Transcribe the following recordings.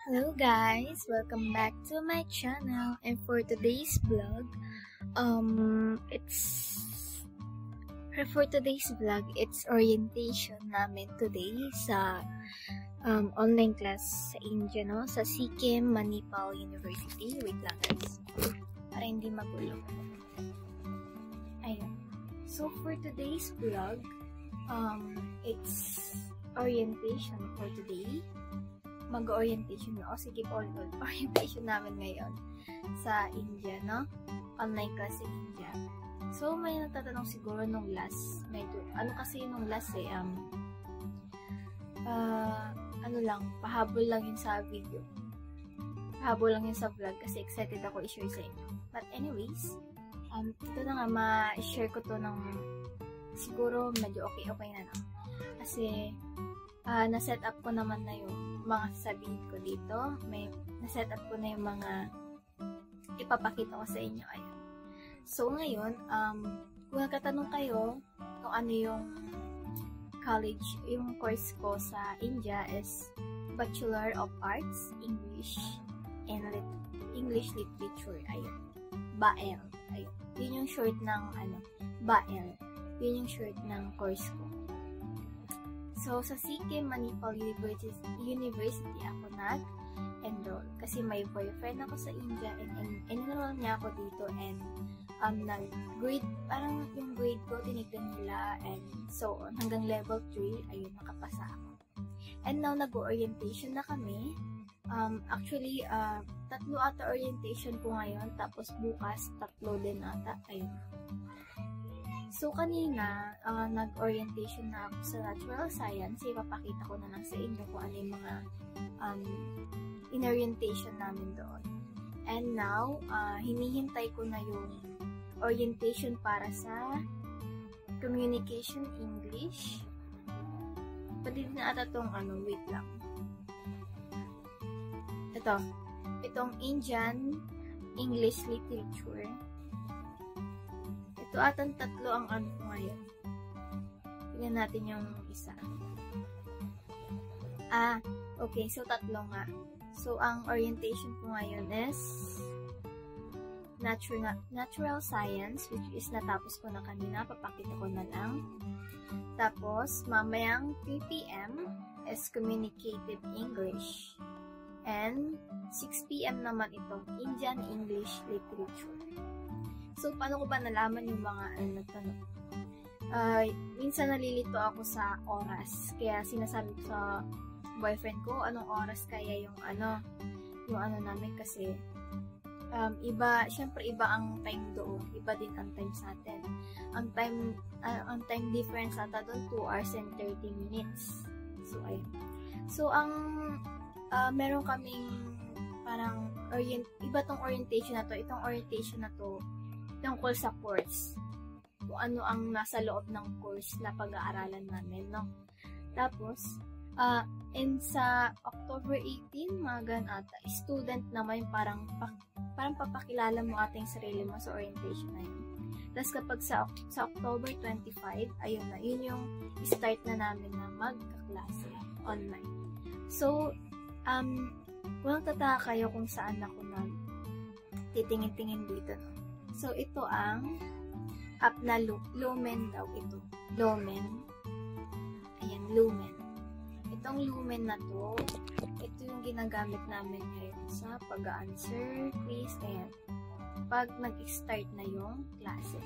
Hello guys, welcome back to my channel. And for today's vlog, it's orientation namin today sa online class sa India, no? Sa Sikkim Manipal University. Wait lang guys, para hindi magulo. Ayun. So for today's vlog, it's orientation for today. Mag-orientation o sige all orientation namin ngayon sa India, no? Online class sa India. So may nagtatanong siguro nung last, medyo ano kasi nung last pahabol lang yun sa video. Pahabol lang yun sa vlog kasi excited ako i-share sa inyo. But anyways, ito na nga, ma-share ko to ng siguro medyo okay na no? Kasi na-set up ko naman na yung mga sasabihin ko dito. Na-set up ko na yung mga ipapakita ko sa inyo. Ayun. So, ngayon, kung nagkatanong kayo kung ano yung college, yung course ko sa India is Bachelor of Arts, English, and English Literature. Ayun. BAEL. Ayun. Yun yung short ng, BAEL. Yun yung short ng course ko. So, sa Sikkim Manipal University ako nag-enroll. Kasi may boyfriend ako sa India and enroll niya ako dito and nag-grade, parang yung grade ko tinignan nila and so on. Hanggang level 3, ayun, nakapasa ako. And now, nag-orientation na kami. Actually, 3 ata orientation ko ngayon, tapos bukas, 3 din ata, ayun. So, kanina, nag-orientation na ako sa natural science. Ipapakita ko na lang sa inyo kung ano yung mga in-orientation namin doon. And now, hinihintay ko na yung orientation para sa Communication English. Pwede din na ata itong, wait lang. Itong Indian English Literature. So, atang 3 ang ano ko ngayon. Tingnan natin yung isa. Okay. So, 3 nga. So, ang orientation ko ngayon is Natural Science, which is natapos ko na kanina. Papakita ko na lang. Tapos, mamayang 3 p.m. is Communicative English. And 6 p.m. naman itong Indian English Literature. So, paano ko ba nalaman yung mga nagtanong? Minsan nalilito ako sa oras. Kaya sinasabi ko sa boyfriend ko, anong oras kaya yung namin kasi syempre iba ang time doon. Iba din ang time sa atin. Ang time difference ata doon, 2 hours and 30 minutes. So, ayun. So, meron kaming parang iba tong orientation na to. Itong orientation na to, tungkol sa course. Kung ano ang nasa loob ng course na pag-aaralan namin, no? Tapos, and sa October 18, mga ganun ata, student naman parang papakilala mo ating sarili mo sa orientation na yun. Tapos kapag sa October 25, ayun na, yun yung start na namin na magkaklase online. So, kung tataka kayo kung saan ako titingin-tingin dito, no? So, ito ang app na Lumen daw ito. Lumen. Ayan, Lumen. Itong Lumen na to, ito yung ginagamit namin ngayon sa pag-answer quiz. Ayan. Pag nag-start na yung klase.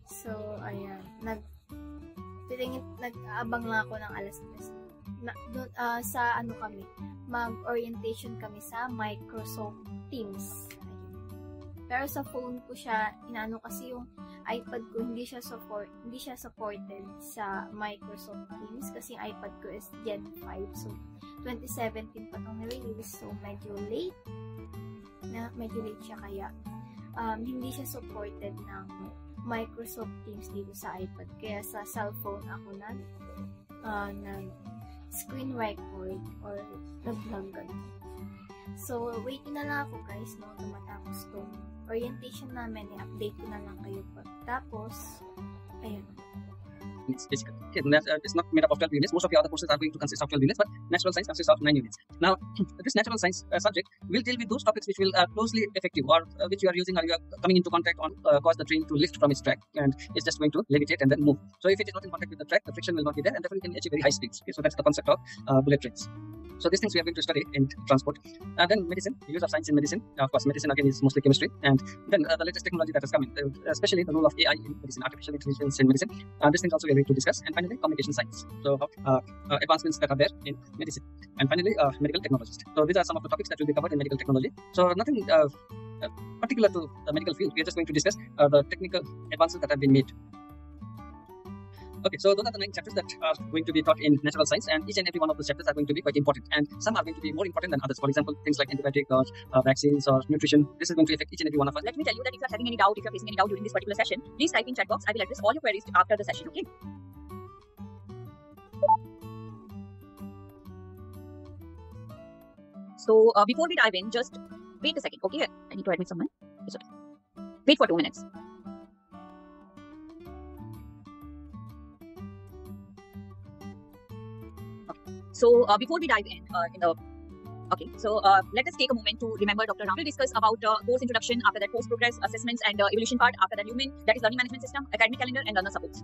So, ayan. Nag-aabang lang ako ng alas 3. Sa mag-orientation kami sa Microsoft Teams. Pero sa phone ko siya, kasi yung iPad ko hindi siya supported sa Microsoft Teams kasi yung iPad ko is Gen 5. So, 2017 pa itong na-release. So, medyo late siya kaya hindi siya supported ng Microsoft Teams dito sa iPad. Kaya sa cellphone ako nag screen record or nag-vlog ganun. So, waiting na lang ako guys, no, na matapos itong orientation namin, i-update ko na lang kayo pa. Tapos, ayun. units basically. Okay, it's not made up of 12 units. Most of your other courses are going to consist of 12 units, but natural science consists of 9 units. Now, this natural science subject will deal with those topics which will closely affect you, or which you are using, or you are coming into contact on, cause the train to lift from its track, and it's just going to levitate and then move. So if it is not in contact with the track, the friction will not be there, and therefore you can achieve very high speeds. Okay, so that's the concept of bullet trains. So these things we are going to study in transport. Then medicine, use of science in medicine. Of course, medicine again is mostly chemistry. And then the latest technology that has come in, especially the role of AI in medicine, artificial intelligence in medicine. These things also we are going to discuss. And finally, communication science. So advancements that are there in medicine. And finally, medical technologist. So these are some of the topics that will be covered in medical technology. So nothing particular to the medical field. We are just going to discuss the technical advances that have been made. Okay, so those are the 9 chapters that are going to be taught in natural science, and each and every one of those chapters are going to be quite important, and some are going to be more important than others. For example, things like antibiotic or vaccines or nutrition. This is going to affect each and every one of us. Let me tell you that if you're having any doubt, if you're facing any doubt during this particular session, please type in chat box. I will address all your queries after the session, okay? So before we dive in, just wait a second, okay? I need to admit someone. It's okay. Wait for 2 minutes. So before we dive in let us take a moment to remember Dr. Ram will discuss about course introduction, after that course progress, assessments and evaluation part, after that LUMEN, that is learning management system, academic calendar and learner supports.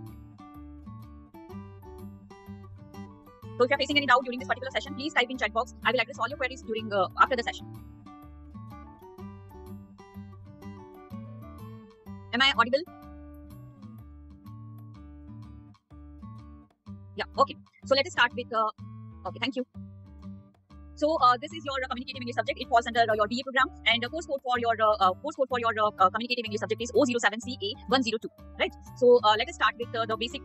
So if you are facing any doubt during this particular session, please type in chat box. I will address all your queries during after the session. Am I audible? Yeah, okay. So let us start with okay, thank you. So this is your communicative English subject. It falls under your BA program, and the course code for your communicative English subject is 007CA102. Right. So let us start with the basic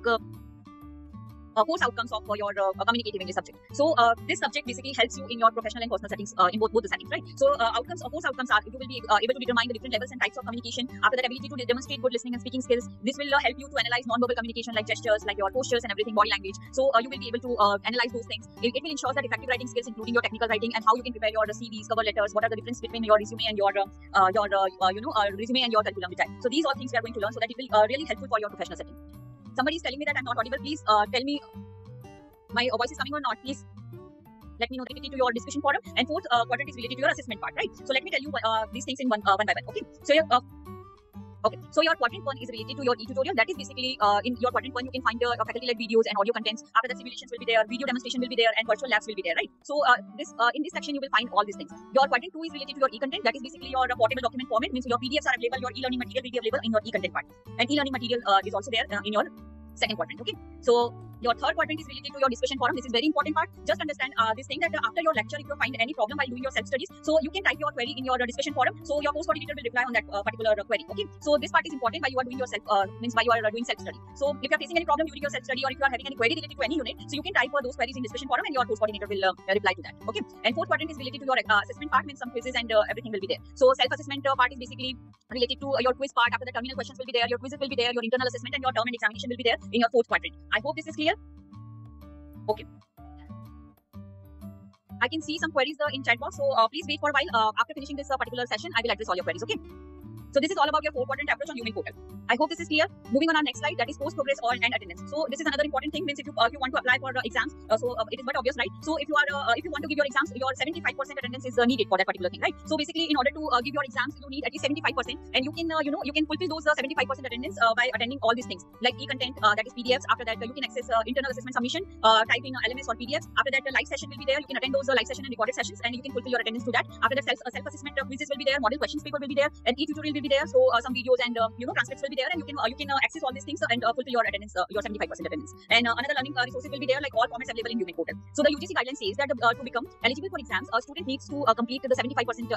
course outcomes of your communicative English subject. So this subject basically helps you in your professional and personal settings, in both the settings, right? So course outcomes are you will be able to determine the different levels and types of communication. After that, ability to demonstrate good listening and speaking skills. This will help you to analyze non-verbal communication like gestures, like your postures and everything, body language. So you will be able to analyze those things. It will ensure that effective writing skills, including your technical writing and how you can prepare your CVs, cover letters. What are the difference between your resume and your resume and your curriculum vitae. So these are things we are going to learn, so that it will really helpful for your professional setting. Somebody is telling me that I'm not audible. Please tell me my voice is coming or not. Please let me know related to your discussion forum. And fourth quadrant is related to your assessment part, right? So let me tell you these things in one by one. Okay. So so your quadrant 1 is related to your e-tutorial. That is basically in your quadrant 1 you can find your faculty-led videos and audio contents. After that, simulations will be there, video demonstration will be there, and virtual labs will be there, right? So in this section you will find all these things. Your quadrant 2 is related to your e-content. That is basically your portable document format. Means your PDFs are available, your e-learning material will be available in your e-content part, and e-learning material is also there in your second quadrant. Okay. So your third quadrant is related to your discussion forum. This is very important part. Just understand this thing that after your lecture, if you find any problem while doing your self-studies, so you can type your query in your discussion forum. So your course coordinator will reply on that particular query. Okay. So this part is important while you are doing your doing self-study. So if you are facing any problem during your self-study, or if you are having any query related to any unit, so you can type those queries in discussion forum, and your course coordinator will reply to that. Okay. And fourth quadrant is related to your assessment part. Means some quizzes and everything will be there. So self-assessment part is basically related to your quiz part. After the terminal questions will be there, your quizzes will be there, your internal assessment and your term and examination will be there in your fourth quadrant. I hope this is clear. Okay. I can see some queries in chat box, so please wait for a while. After finishing this particular session, I will address all your queries. Okay. So this is all about your 4-quadrant approach on LUMEN portal. I hope this is clear. Moving on our next slide, that is course progress all and attendance. So this is another important thing. Means if you want to apply for exams, it is but obvious, right? So if you want to give your exams, your 75% attendance is needed for that particular thing, right? So basically, in order to give your exams, you need at least 75%, and you can fulfill those 75% attendance by attending all these things like e-content, that is PDFs. After that, you can access internal assessment submission, type in LMS or PDFs. After that, live session will be there. You can attend those live session and recorded sessions, and you can fulfill your attendance to that. After that, self-assessment quizzes will be there, model questions paper will be there, and e-tutorial will be there. So some videos and transcripts will be there, and you can access all these things and fulfill your attendance, your 75% attendance. And another learning resources will be there, like all formats available in LUMEN portal. So the UGC guidelines says that to become eligible for exams, a student needs to complete the 75%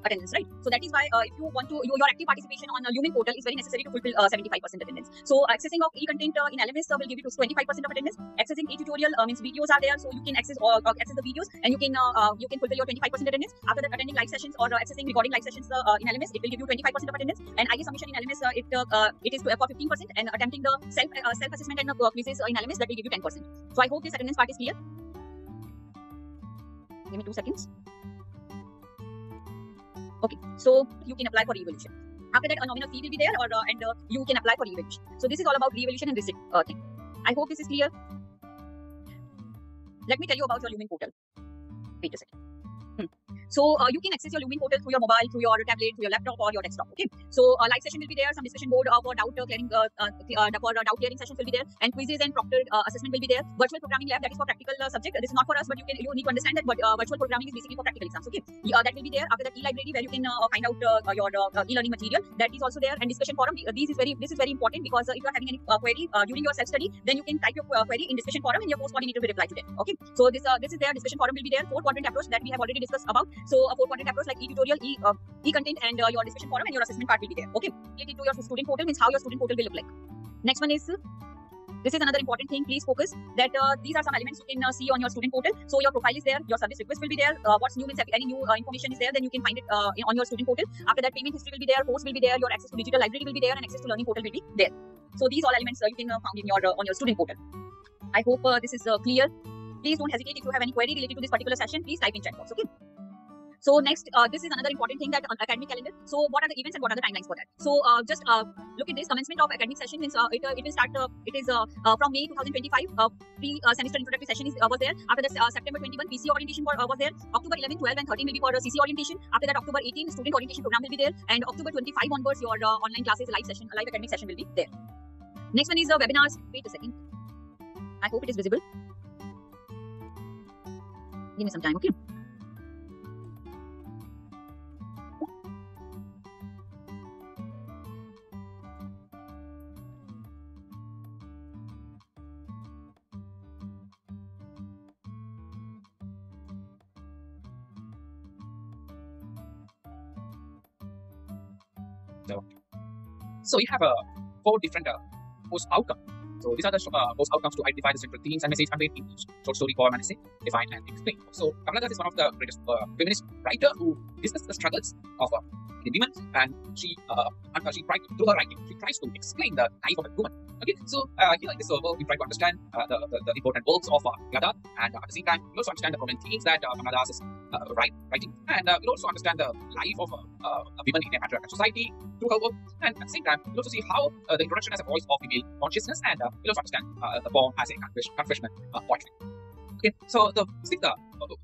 attendance, right? So that is why if you want to, your active participation on LUMEN portal is very necessary to fulfill 75% attendance. So accessing of e-content in LMS will give you to 25% of attendance. Accessing e-tutorial means videos are there, so you can access the videos, and you can fulfill your 25% attendance. After that, attending live sessions or accessing recording live sessions in LMS, it will give you 25% of attendance. And IG submission in LMS, it is for 15%, and attempting the self-assessment and quizzes in LMS, that will give you 10%. So I hope this attendance part is clear. Give me 2 seconds. Okay, so you can apply for evaluation. After that, a nominal fee will be there, and you can apply for re-evaluation. So this is all about re-evaluation and this thing. I hope this is clear. Let me tell you about your Lumen portal. Wait a second. So you can access your Lumen portal through your mobile, through your tablet, through your laptop or your desktop. Okay. So live session will be there, some discussion board for doubt clearing, sessions will be there, and quizzes and proctored assessment will be there. Virtual programming lab, that is for practical subject. This is not for us, but you need to understand that. But virtual programming is basically for practical exams. Okay. That will be there. After that, e-library where you can find out your e-learning material. That is also there, and discussion forum. This is very important because if you are having any query during your self-study, then you can type your query in discussion forum, and your course coordinator will reply to them. Okay. So this is there. Discussion forum will be there. 4-quadrant approach that we have already discussed about. So a 4-quadrant approach like e-tutorial, e-content, and your discussion forum and your assessment part will be there. Okay. Related to your student portal means how your student portal will look like. Next one is, this is another important thing. Please focus that these are some elements you can see on your student portal. So your profile is there, your service request will be there. What's new means any new information is there, then you can find it on your student portal. After that, payment history will be there, course will be there, your access to digital library will be there, and access to learning portal will be there. So these all elements you can found in your on your student portal. I hope this is clear. Please don't hesitate if you have any query related to this particular session. Please type in chat box. Okay. So next, this is another important thing that on academic calendar. So what are the events and what are the timelines for that? So just look at this. Commencement of academic session means it will start. It is from May 2025. Pre-semester introductory session was there. After that, September 21 PC orientation was there. October 11, 12, and 13 will be for CC orientation. After that, October 18 student orientation program will be there, and October 25 onwards your online classes, live academic session will be there. Next one is webinars. Wait a second. I hope it is visible. Give me some time, okay? So you have 4 different post outcomes. So these are the post outcomes to identify the central themes and message conveyed in each short story, poem, and essay, define and explain. So Kamala Das is one of the greatest feminist writer who discusses the struggles of the women, and she through her writing she tries to explain the life of a woman. Okay, so here in this work we try to understand the important works of Kamala, and at the same time we also understand the prominent themes that Kamala Das is writing, and we'll also understand the life of a woman in a patriarchal society through her work, and at the same time we'll also see how the introduction as a voice of female consciousness, and we'll also understand the poem as a confessional poetry. Okay, so the sixth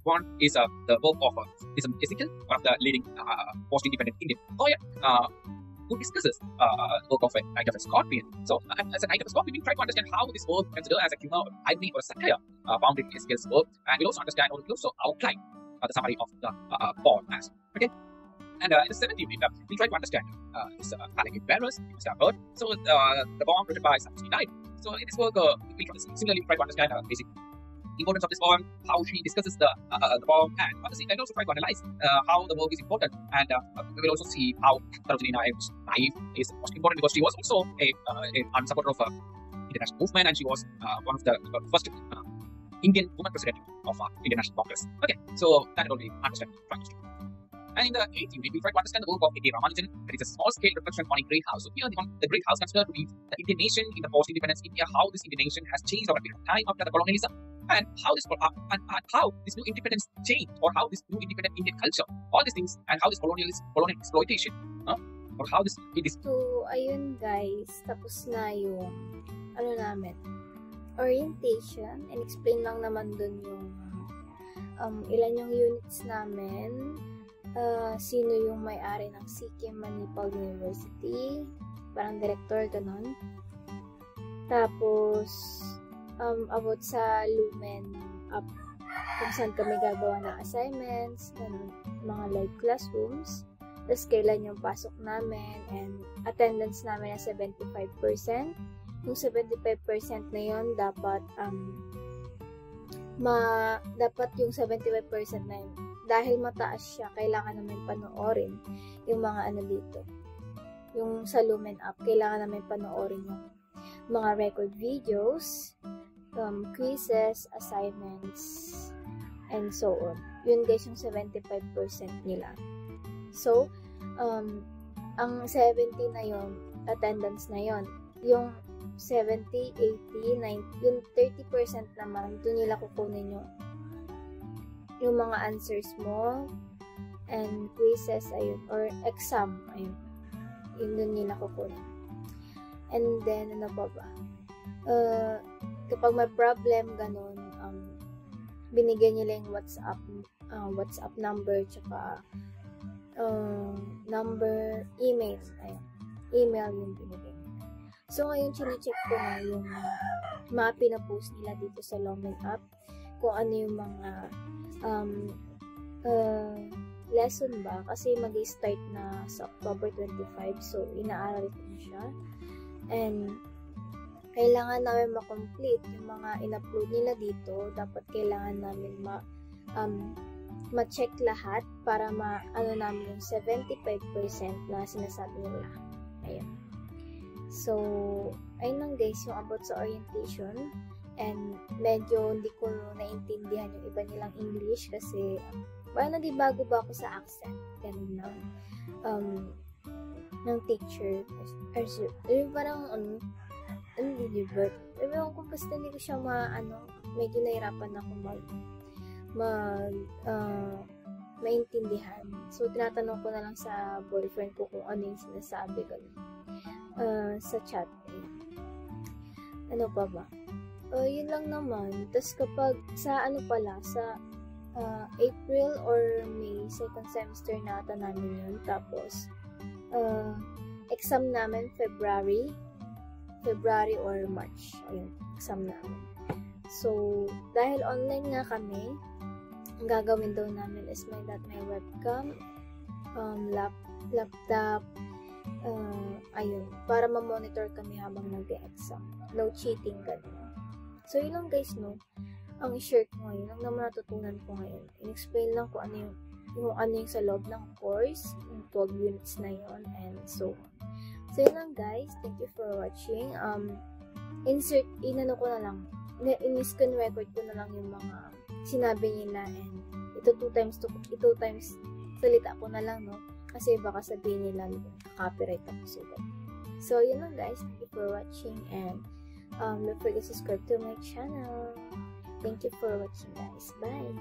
one is the work of Ezekiel, one of the leading post-independent Indian poet, who discusses the work of a Knight of a Scorpion. So, as a Knight of a Scorpion, we try to understand how this work considered as a humor, irony, or satire found in Ezekiel's work, and we'll also understand, or we'll also outline the summary of the poem as. Okay. And in the 7th unit, we try to understand this Palanquin Bearers, you must have heard. So, the poem written by Sarojini Naidu. So, in this work, we similarly try to understand basic importance of this poem, how she discusses the poem, and at the same time also try to analyze how the work is important, and we will also see how Sarojini Naidu's life is most important because she was also a supporter of international movement, and she was one of the first Indian woman president of International Congress. Okay, so that will be understand. And in the 8th unit, we try to understand the work of A.K. Ramanujan. That is a small-scale reflection on a great house. So here, the great house considered to be the Indian nation in the post-independence India, how this Indian nation has changed over a period of time after the colonialism, and how this new independence changed, or how this new independent Indian culture, all these things, and how this colonial exploitation, or how this it is. So, ayun guys, tapos na yung orientation, and explain lang naman dun yung ilan yung units namin. Sino yung may-ari ng Sikkim Manipal University, parang director, ganun. Tapos, about sa Lumen Up, kung saan kami gagawa ng assignments, ganun, mga live classrooms, tapos kailan yung pasok namin, and attendance namin na 75%. Yung 75% na yun, dapat yung 75% na yun, dahil mataas siya, kailangan namin panoorin yung mga dito. Yung sa Lumen Up, kailangan namin panoorin yung mga record videos, quizzes, assignments, and so on. Yun guys, yung 75% nila. So, ang 70 na yun, attendance na yun. Yung 70, 80, 90, yung 30% naman, doon nila kukunin yung mga answers mo, and quizzes, ayun, or exam, ayun. Yun dun nila kukunin. And then, ano pa ba? Kapag may problem, ganun, binigyan nila yung WhatsApp number, tsaka number, email. Ayun. Email yung binigay. So, ngayon, chine-check ko na yung mga pinapost nila dito sa Longmen app, kung ano yung mga lesson ba, kasi mag-start na sa October 25, so inaaral ko na siya. And kailangan namin ma-complete yung mga in-upload nila dito. Dapat kailangan namin ma-check lahat para ano namin yung 75% na sinasabi nila. Ayun. So, ayun lang guys, yung about sa orientation. And medyo hindi ko naintindihan yung iba nilang English kasi parang nagbago ba ako sa accent. Ganun lang. Ng teacher. Parang, deliver. Ewan ko, basta hindi ko siya medyo nahirapan ako maintindihan. So, tinatanong ko na lang sa boyfriend ko kung ano yung sinasabi ganun. Sa chat. Ano pa ba? Yun lang naman. Tapos kapag sa sa April or May, second semester na ata namin yun. Tapos, exam namin February or March. Ayun, exam namin. So, dahil online nga kami, ang gagawin daw namin is may webcam, laptop, ayun, para ma-monitor kami habang nag-exam. No cheating, gano'n. So, yun lang guys, no? Ang i-share ko ngayon, ang naman natutunan ko ngayon. In-explain lang ko ano yung sa loob ng course, yung 12 units na yun, and so on. So, yun lang guys. Thank you for watching. Inano ko na lang, in-screen record ko na lang yung mga sinabi nila, and ito 2 times salita ko na lang, no? Kasi baka sabihin nila copyright ako sulat. So, yun lang guys. Thank you for watching, and don't forget to subscribe to my channel. Thank you for watching guys. Bye!